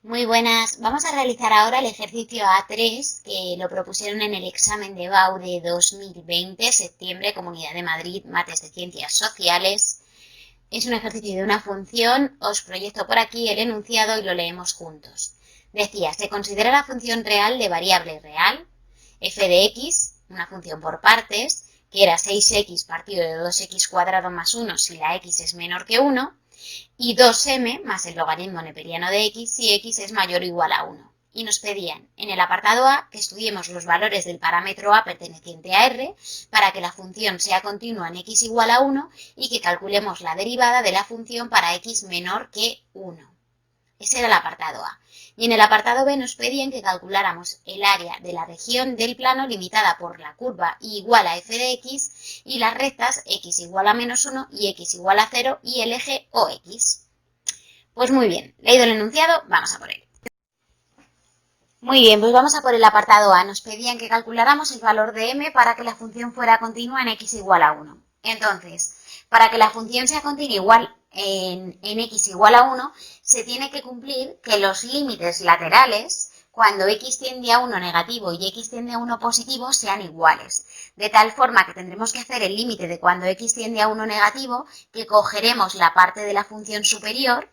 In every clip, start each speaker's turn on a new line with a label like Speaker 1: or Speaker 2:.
Speaker 1: Muy buenas. Vamos a realizar ahora el ejercicio A3 que lo propusieron en el examen de BAU de 2020, septiembre, Comunidad de Madrid, Mates de Ciencias Sociales. Es un ejercicio de una función. Os proyecto por aquí el enunciado y lo leemos juntos. Decía, se considera la función real de variable real, f de x, una función por partes, que era 6x partido de 2x cuadrado más 1 si la x es menor que 1, y 2m más el logaritmo neperiano de x si x es mayor o igual a 1. Y nos pedían en el apartado A que estudiemos los valores del parámetro A perteneciente a R para que la función sea continua en x igual a 1 y que calculemos la derivada de la función para x menor que 1. Ese era el apartado A. Y en el apartado B nos pedían que calculáramos el área de la región del plano limitada por la curva y igual a f de x y las rectas x igual a menos 1 y x igual a 0 y el eje OX. Pues muy bien, leído el enunciado, vamos a por él. Muy bien, pues vamos a por el apartado A. Nos pedían que calculáramos el valor de m para que la función fuera continua en x igual a 1. Entonces, para que la función sea continua igual en x igual a 1, se tiene que cumplir que los límites laterales, cuando x tiende a 1 negativo y x tiende a 1 positivo, sean iguales. De tal forma que tendremos que hacer el límite de cuando x tiende a 1 negativo, que cogeremos la parte de la función superior,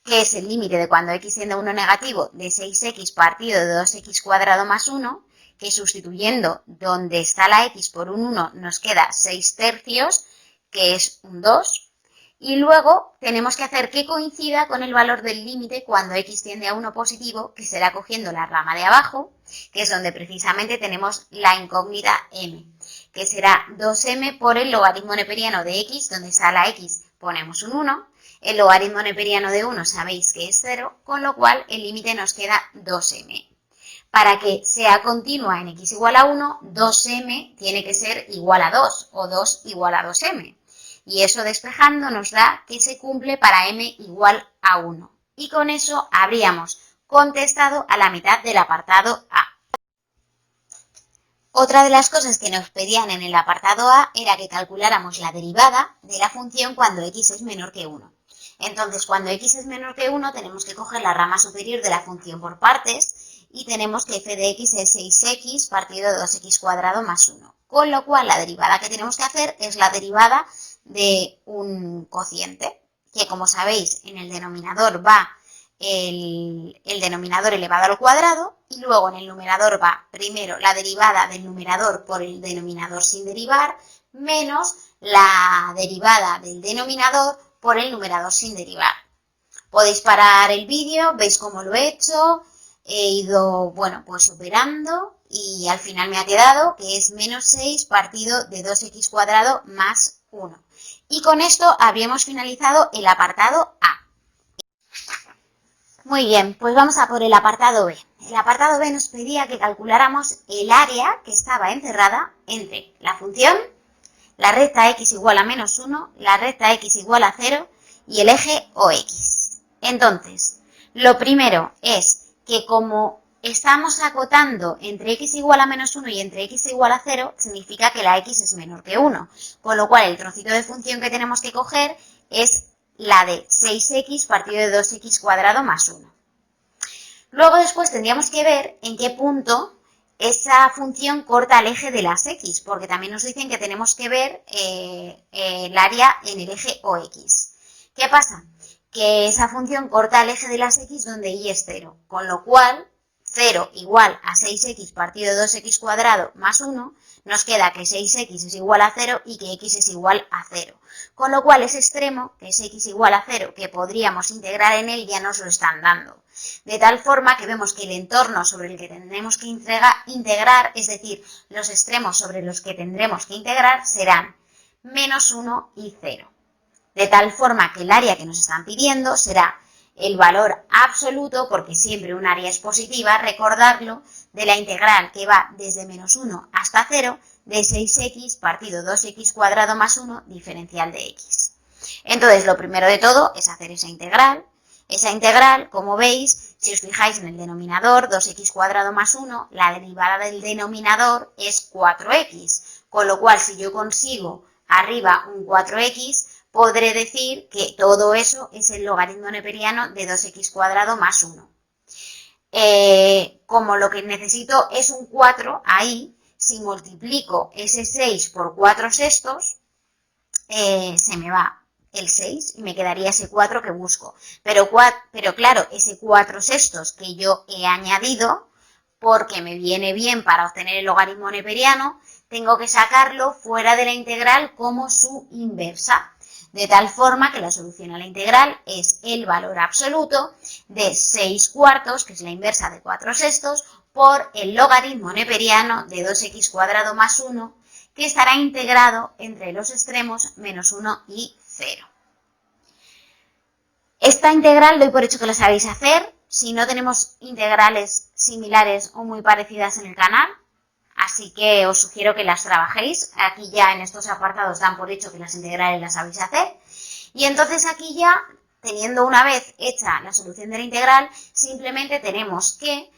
Speaker 1: que es el límite de cuando x tiende a 1 negativo de 6x partido de 2x cuadrado más 1, que sustituyendo donde está la x por un 1 nos queda 6 tercios, que es un 2, y luego tenemos que hacer que coincida con el valor del límite cuando x tiende a 1 positivo, que será cogiendo la rama de abajo, que es donde precisamente tenemos la incógnita m, que será 2m por el logaritmo neperiano de x, donde está la x ponemos un 1, el logaritmo neperiano de 1 sabéis que es 0, con lo cual el límite nos queda 2m. Para que sea continua en x igual a 1, 2m tiene que ser igual a 2 o 2 igual a 2m. Y eso despejando nos da que se cumple para m igual a 1. Y con eso habríamos contestado a la mitad del apartado A. Otra de las cosas que nos pedían en el apartado A era que calculáramos la derivada de la función cuando x es menor que 1. Entonces, cuando x es menor que 1, tenemos que coger la rama superior de la función por partes y tenemos que f de x es 6x partido de 2x cuadrado más 1. Con lo cual, la derivada que tenemos que hacer es la derivada de un cociente, que como sabéis, en el denominador va el denominador elevado al cuadrado y luego en el numerador va primero la derivada del numerador por el denominador sin derivar menos la derivada del denominador por el numerador sin derivar. Podéis parar el vídeo, veis cómo lo he hecho, he ido, bueno, pues operando y al final me ha quedado que es menos 6 partido de 2x cuadrado más 1. Y con esto habríamos finalizado el apartado A. Muy bien, pues vamos a por el apartado B. El apartado B nos pedía que calculáramos el área que estaba encerrada entre la función, la recta x igual a menos 1, la recta x igual a 0 y el eje OX. Entonces, lo primero es que como estamos acotando entre x igual a menos 1 y entre x igual a 0, significa que la x es menor que 1, con lo cual el trocito de función que tenemos que coger es la de 6x partido de 2x cuadrado más 1. Luego después tendríamos que ver en qué punto esa función corta el eje de las x, porque también nos dicen que tenemos que ver el área en el eje OX. ¿Qué pasa? Que esa función corta el eje de las x donde y es 0, con lo cual 0 igual a 6x partido de 2x cuadrado más 1, nos queda que 6x es igual a 0 y que x es igual a 0. Con lo cual ese extremo, que es x igual a 0, que podríamos integrar en él, ya nos lo están dando. De tal forma que vemos que el entorno sobre el que tendremos que integrar, es decir, los extremos sobre los que tendremos que integrar, serán menos 1 y 0. De tal forma que el área que nos están pidiendo será el valor absoluto, porque siempre un área es positiva, recordarlo, de la integral que va desde menos 1 hasta 0 de 6x partido 2x cuadrado más 1 diferencial de x. Entonces, lo primero de todo es hacer esa integral. Esa integral, como veis, si os fijáis en el denominador, 2x cuadrado más 1, la derivada del denominador es 4x. Con lo cual, si yo consigo arriba un 4x, podré decir que todo eso es el logaritmo neperiano de 2x cuadrado más 1. Como lo que necesito es un 4 ahí, si multiplico ese 6 por 4 sextos, se me va el 6 y me quedaría ese 4 que busco. Pero claro, ese 4 sextos que yo he añadido, porque me viene bien para obtener el logaritmo neperiano, tengo que sacarlo fuera de la integral como su inversa. De tal forma que la solución a la integral es el valor absoluto de 6 cuartos, que es la inversa de 4 sextos, por el logaritmo neperiano de 2x cuadrado más 1, que estará integrado entre los extremos menos 1 y 0. Esta integral doy por hecho que la sabéis hacer. Si no, tenemos integrales similares o muy parecidas en el canal, así que os sugiero que las trabajéis. Aquí ya en estos apartados dan por hecho que las integrales las sabéis hacer. Y entonces aquí ya, teniendo una vez hecha la solución de la integral, simplemente tenemos que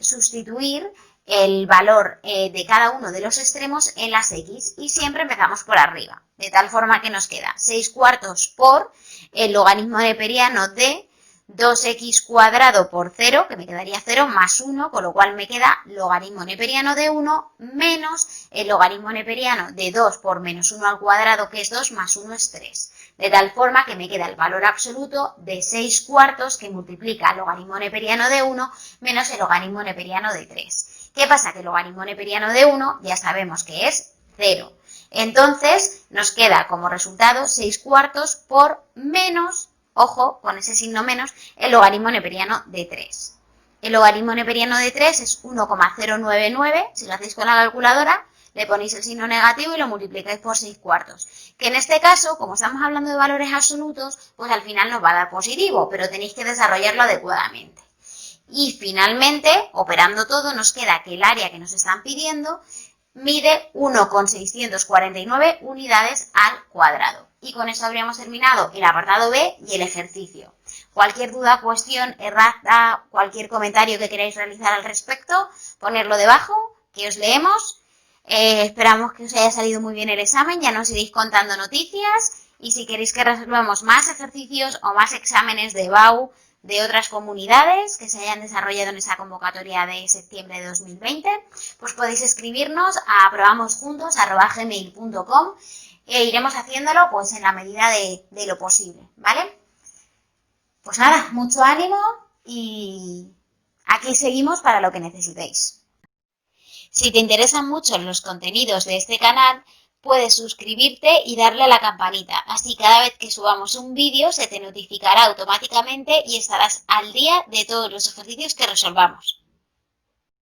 Speaker 1: sustituir el valor de cada uno de los extremos en las x y siempre empezamos por arriba. De tal forma que nos queda 6 cuartos por el logaritmo neperiano de 2x cuadrado por 0, que me quedaría 0, más 1, con lo cual me queda logaritmo neperiano de 1 menos el logaritmo neperiano de 2 por menos 1 al cuadrado, que es 2, más 1 es 3. De tal forma que me queda el valor absoluto de 6 cuartos que multiplica el logaritmo neperiano de 1 menos el logaritmo neperiano de 3. ¿Qué pasa? Que el logaritmo neperiano de 1 ya sabemos que es 0. Entonces nos queda como resultado 6 cuartos por menos, ojo, con ese signo menos, el logaritmo neperiano de 3. El logaritmo neperiano de 3 es 1,099, si lo hacéis con la calculadora, le ponéis el signo negativo y lo multiplicáis por 6 cuartos. Que en este caso, como estamos hablando de valores absolutos, pues al final nos va a dar positivo, pero tenéis que desarrollarlo adecuadamente. Y finalmente, operando todo, nos queda que el área que nos están pidiendo mide 1,649 unidades al cuadrado. Y con eso habríamos terminado el apartado B y el ejercicio. Cualquier duda, cuestión, errata, cualquier comentario que queráis realizar al respecto, ponerlo debajo, que os leemos. Esperamos que os haya salido muy bien el examen, ya nos iréis contando noticias. Y si queréis que resolvamos más ejercicios o más exámenes de BAU de otras comunidades que se hayan desarrollado en esa convocatoria de septiembre de 2020, pues podéis escribirnos a probamosjuntos@gmail.com e iremos haciéndolo pues en la medida de lo posible, ¿vale? Pues nada, mucho ánimo y aquí seguimos para lo que necesitéis. Si te interesan mucho los contenidos de este canal, puedes suscribirte y darle a la campanita, así cada vez que subamos un vídeo se te notificará automáticamente y estarás al día de todos los ejercicios que resolvamos.